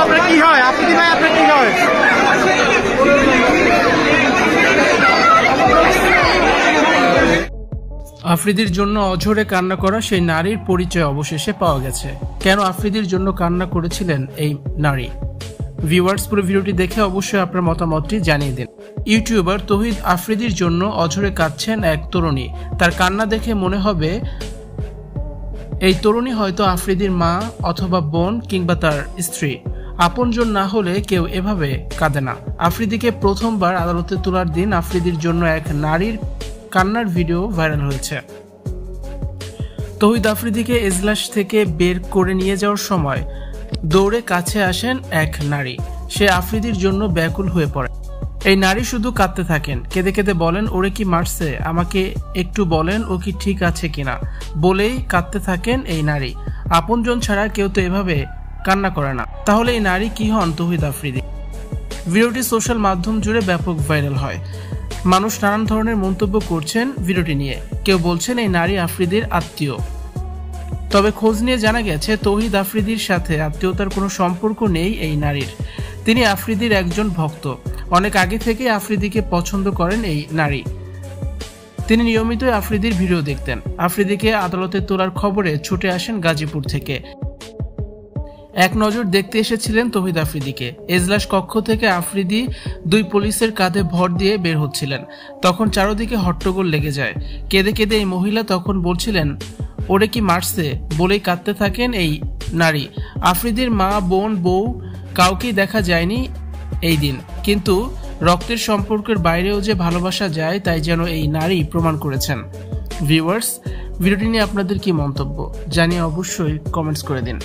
আপনার কি হয়? আফ্রিদি ভাই আপনার কি হয়? আফ্রিদির জন্য অঝরে কান্না করা সেই নারীর পরিচয় অবশেষে পাওয়া গেছে। কেন আফ্রিদির জন্য কান্না করেছিলেন এই নারী? ভিউয়ার্স, পুরো ভিডিওটি দেখে অবশ্যই আপনার মতামতটি জানিয়ে দিন। ইউটিউবার তৌহিদ আফ্রিদির জন্য অঝরে কাঁদছেন এক তরুণী। তার কান্না দেখে মনে হবে এই তরুণী হয়তো আফ্রিদির মা অথবা বোন কিংবা তার স্ত্রী। আপনজন না হলে কেউ এভাবে কাঁদে না। আফ্রিদিকে প্রথমবার আদালতে তোলার দিন আফ্রিদির জন্য এক নারীর কান্নার ভিডিও ভাইরাল হয়েছে। তৌহিদ আফ্রিদিকে এজলাস থেকে বের করে নিয়ে যাওয়ার সময় দৌড়ে কাছে আসেন এক নারী। সে আফ্রিদির জন্য ব্যাকুল হয়ে পড়ে। এই নারী শুধু কাঁদতে থাকেন, কেঁদে কেঁদে বলেন, ওরে কি মারছে, আমাকে একটু বলেন ও কি ঠিক আছে কিনা, বলেই কাঁদতে থাকেন এই নারী। আপনজন ছাড়া কেউ তো এভাবে কান্না করে না। তাহলে এই নারী কি হন তৌহিদ আফ্রিদি? ভিডিওটি সোশ্যাল মাধ্যম জুড়ে ব্যাপক ভাইরাল হয়। মানুষ নানান ধরনের মন্তব্য করছেন ভিডিওটি নিয়ে। কেউ বলছেন এই নারী আফ্রিদির আত্মীয়। তবে খোঁজ নিয়ে জানা গেছে তৌহিদ আফ্রিদির সাথে আত্মীয়তার কোনো সম্পর্ক নেই এই নারীর। তিনি আফ্রিদির একজন ভক্ত। অনেক আগে থেকে আফ্রিদিকে পছন্দ করেন এই নারী। তিনি নিয়মিতই আফ্রিদির ভিডিও দেখতেন। আফ্রিদিকে আদালতে তোলার খবরে ছুটে আসেন গাজীপুর থেকে। এক নজর দেখতে এসেছিলেন তৌহিদ আফ্রিদিকে। এজলাস কক্ষ থেকে আফ্রিদি দুই পুলিশের কাঁধে ভর দিয়ে বের হচ্ছিলেন। তখন চারদিকে হট্টগোল লেগে যায়। কেঁদে কেঁদে এই মহিলা তখন বলছিলেন, ওরে কি মারছে, বলেই কাঁদতে থাকেন এই নারী। আফ্রিদির মা, বোন, বউ কাউকেই দেখা যায়নি এই দিন। কিন্তু রক্তের সম্পর্কের বাইরেও যে ভালোবাসা যায় তাই যেন এই নারী প্রমাণ করেছেন। ভিউয়ার্স, ভিডিওটি নিয়ে আপনাদের কি মন্তব্য জানিয়ে অবশ্যই কমেন্টস করে দিন।